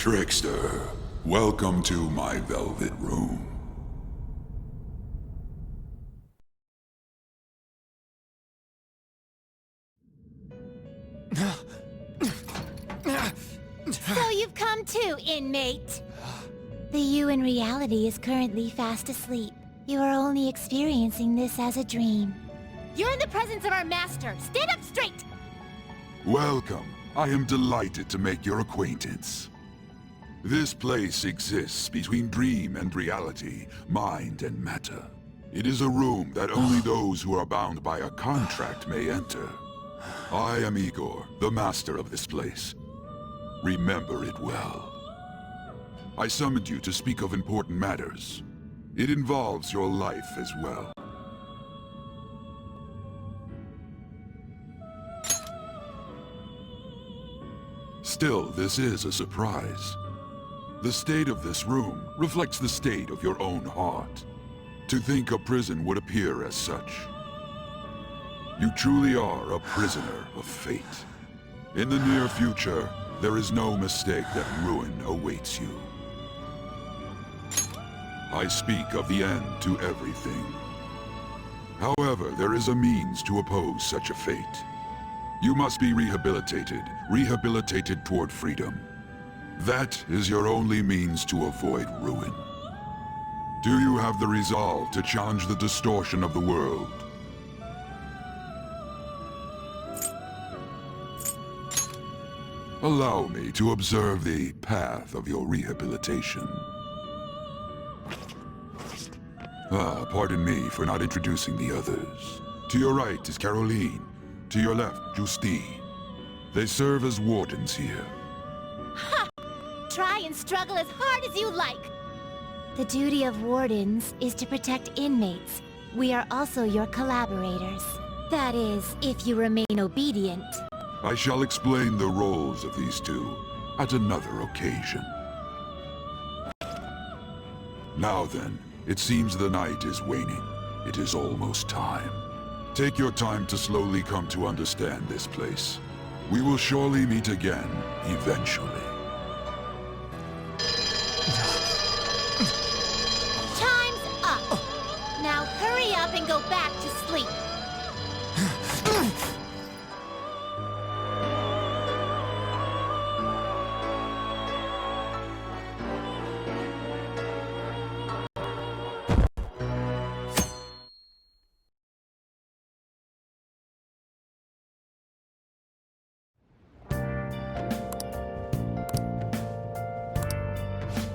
Trickster, welcome to my velvet room. So you've come too, inmate. The you in reality is currently fast asleep. You are only experiencing this as a dream. You're in the presence of our master. Stand up straight! Welcome. I am delighted to make your acquaintance. This place exists between dream and reality, mind and matter. It is a room that only those who are bound by a contract may enter. I am Igor, the master of this place. Remember it well. I summoned you to speak of important matters. It involves your life as well. Still, this is a surprise. The state of this room reflects the state of your own heart. To think a prison would appear as such. You truly are a prisoner of fate. In the near future, there is no mistake that ruin awaits you. I speak of the end to everything. However, there is a means to oppose such a fate. You must be rehabilitated toward freedom. That is your only means to avoid ruin. Do you have the resolve to challenge the distortion of the world? Allow me to observe the path of your rehabilitation. Pardon me for not introducing the others. To your right is Caroline. To your left, Justine. They serve as wardens here. Ha! Try and struggle as hard as you like. The duty of wardens is to protect inmates. We are also your collaborators. That is, if you remain obedient. I shall explain the roles of these two at another occasion. Now then, it seems the night is waning. It is almost time. Take your time to slowly come to understand this place. We will surely meet again, eventually. Time's up! Now hurry up and go back to sleep.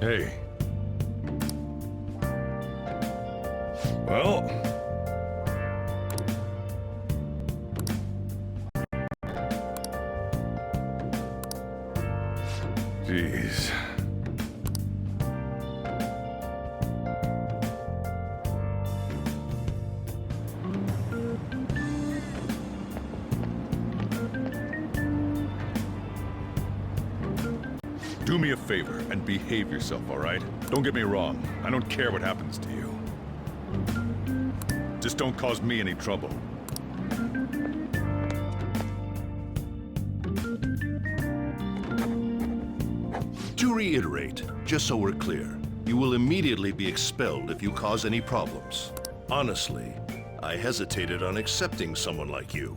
Hey. Well... Jeez. Do me a favor and behave yourself, all right? Don't get me wrong. I don't care what happens to you. Just don't cause me any trouble. To reiterate, just so we're clear, you will immediately be expelled if you cause any problems. Honestly, I hesitated on accepting someone like you,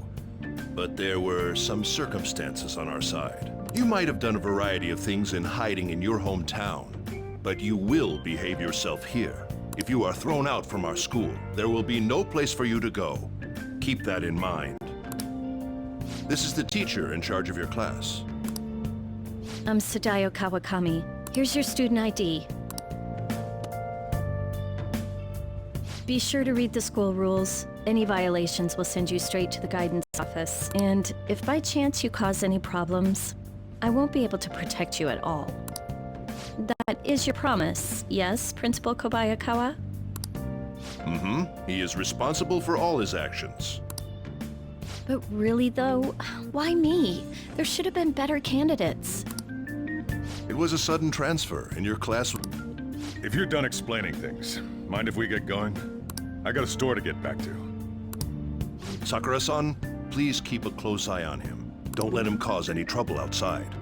but there were some circumstances on our side. You might have done a variety of things in hiding in your hometown, but you will behave yourself here. If you are thrown out from our school, there will be no place for you to go. Keep that in mind. This is the teacher in charge of your class. I'm Sadayo Kawakami. Here's your student ID. Be sure to read the school rules. Any violations will send you straight to the guidance office. And if by chance you cause any problems, I won't be able to protect you at all. That is your promise, yes, Principal Kobayakawa? Mm-hmm. He is responsible for all his actions. But really though, why me? There should have been better candidates. It was a sudden transfer, and your class... If you're done explaining things, mind if we get going? I got a store to get back to. Sakura-san, please keep a close eye on him. Don't let him cause any trouble outside.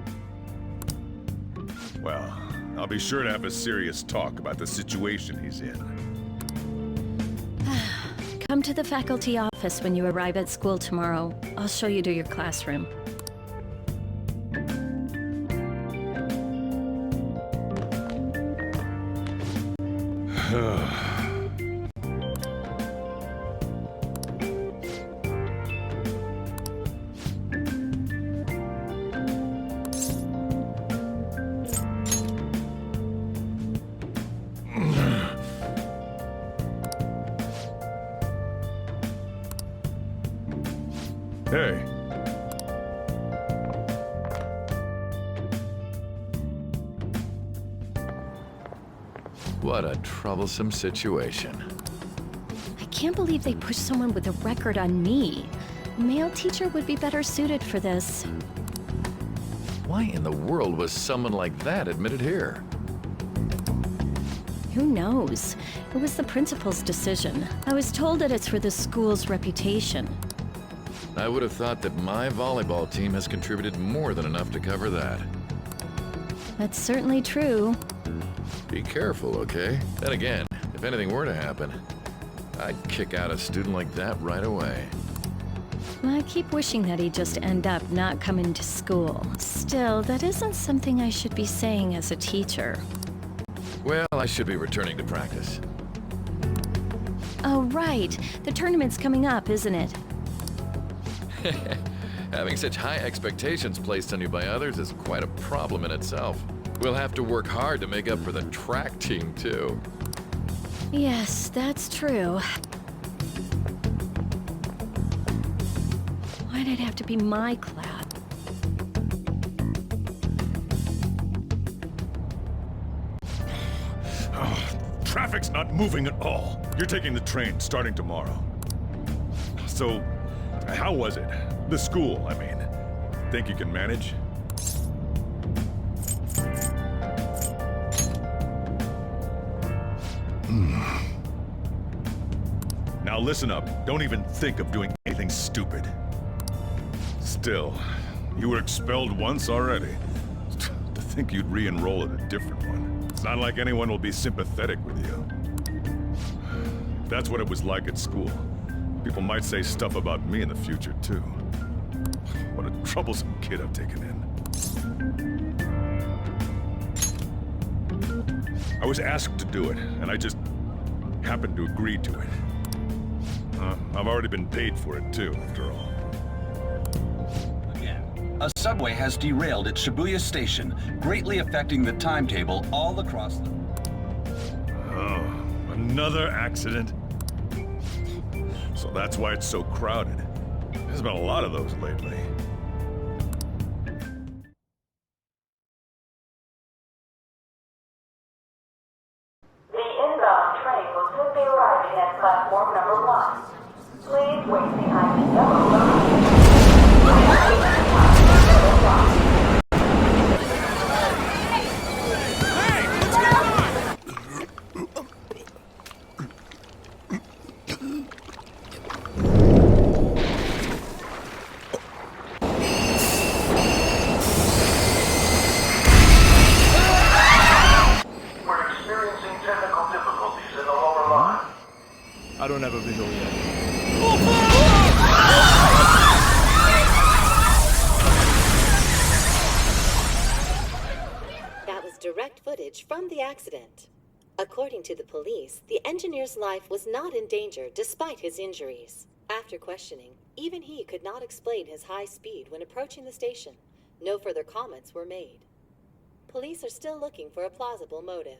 Well, I'll be sure to have a serious talk about the situation he's in. Come to the faculty office when you arrive at school tomorrow. I'll show you to your classroom. Hey. What a troublesome situation. I can't believe they pushed someone with a record on me. A male teacher would be better suited for this. Why in the world was someone like that admitted here? Who knows? It was the principal's decision. I was told that it's for the school's reputation. I would have thought that my volleyball team has contributed more than enough to cover that. That's certainly true. Be careful, okay? Then again, if anything were to happen, I'd kick out a student like that right away. I keep wishing that he'd just end up not coming to school. Still, that isn't something I should be saying as a teacher. Well, I should be returning to practice. Oh, right. The tournament's coming up, isn't it? Having such high expectations placed on you by others is quite a problem in itself. We'll have to work hard to make up for the track team, too. Yes, that's true. Why'd it have to be my class? Traffic's not moving at all. You're taking the train starting tomorrow. So, how was it? The school, I mean. Think you can manage? Now listen up. Don't even think of doing anything stupid. Still, you were expelled once already. To think you'd re-enroll at a different one. It's not like anyone will be sympathetic with you. That's what it was like at school. People might say stuff about me in the future, too. What a troublesome kid I've taken in. I was asked to do it, and I just happened to agree to it. I've already been paid for it, too, after all. Again, a subway has derailed at Shibuya Station, greatly affecting the timetable all across the... Oh, another accident? So that's why it's so crowded. There's been a lot of those lately. The inbound train will soon be arriving at platform number 1. Please wait behind the yellow line. We're experiencing technical difficulties in the lower line. I don't have a visual yet. That was direct footage from the accident. According to the police, the engineer's life was not in danger despite his injuries. After questioning, even he could not explain his high speed when approaching the station. No further comments were made. Police are still looking for a plausible motive.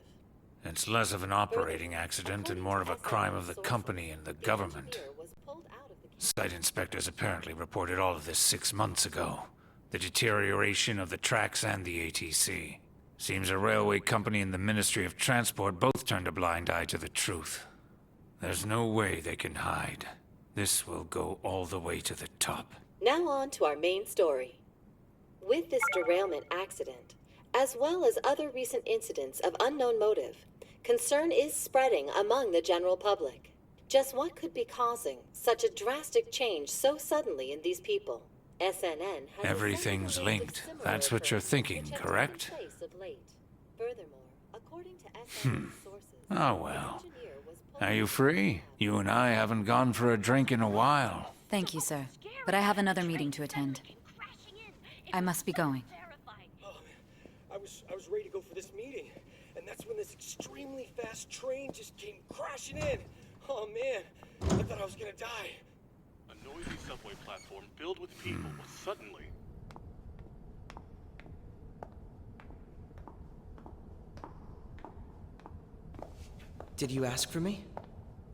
It's less of an operating accident and more of a crime of the company and the government. Site inspectors apparently reported all of this 6 months ago. The deterioration of the tracks and the ATC. Seems a railway company and the Ministry of Transport both turned a blind eye to the truth. There's no way they can hide. This will go all the way to the top. Now on to our main story. With this derailment accident, as well as other recent incidents of unknown motive, concern is spreading among the general public. Just what could be causing such a drastic change so suddenly in these people? SNN has Everything's linked. That's what you're thinking, correct? Furthermore, according to SIU sources, Oh well. the engineer was pulled Are you out free? You and I haven't gone for a drink in a while. Thank you, sir. But I have another meeting to attend. I must be going. Oh, man. I was ready to go for this meeting, and that's when this extremely fast train just came crashing in. Oh man, I thought I was gonna die. A noisy subway platform filled with people was suddenly... Did you ask for me?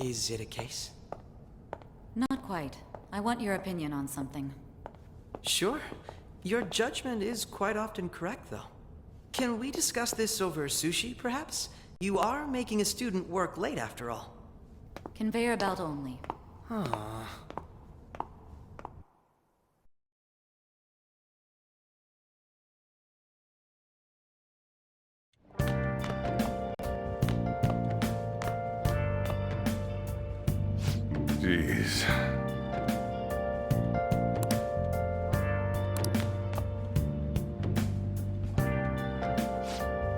Is it a case? Not quite. I want your opinion on something. Sure. Your judgment is quite often correct, though. Can we discuss this over sushi, perhaps? You are making a student work late, after all. Conveyor belt only. Huh. Jeez.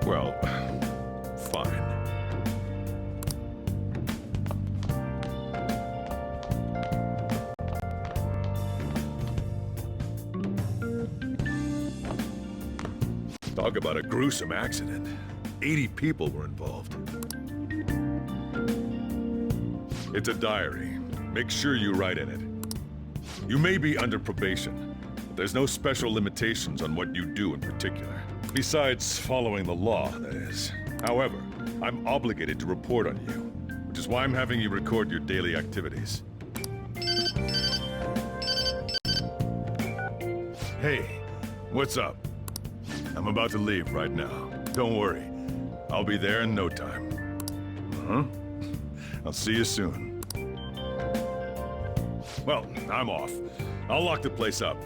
Well, fine. Talk about a gruesome accident. 80 people were involved. It's a diary. Make sure you write in it. You may be under probation, but there's no special limitations on what you do in particular. Besides following the law, that is. However, I'm obligated to report on you, which is why I'm having you record your daily activities. Hey, what's up? I'm about to leave right now. Don't worry. I'll be there in no time. Uh-huh. I'll see you soon. Well, I'm off. I'll lock the place up.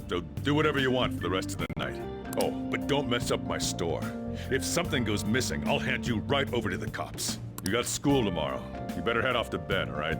So do whatever you want for the rest of the night. Oh, but don't mess up my store. If something goes missing, I'll hand you right over to the cops. You got school tomorrow. You better head off to bed, all right?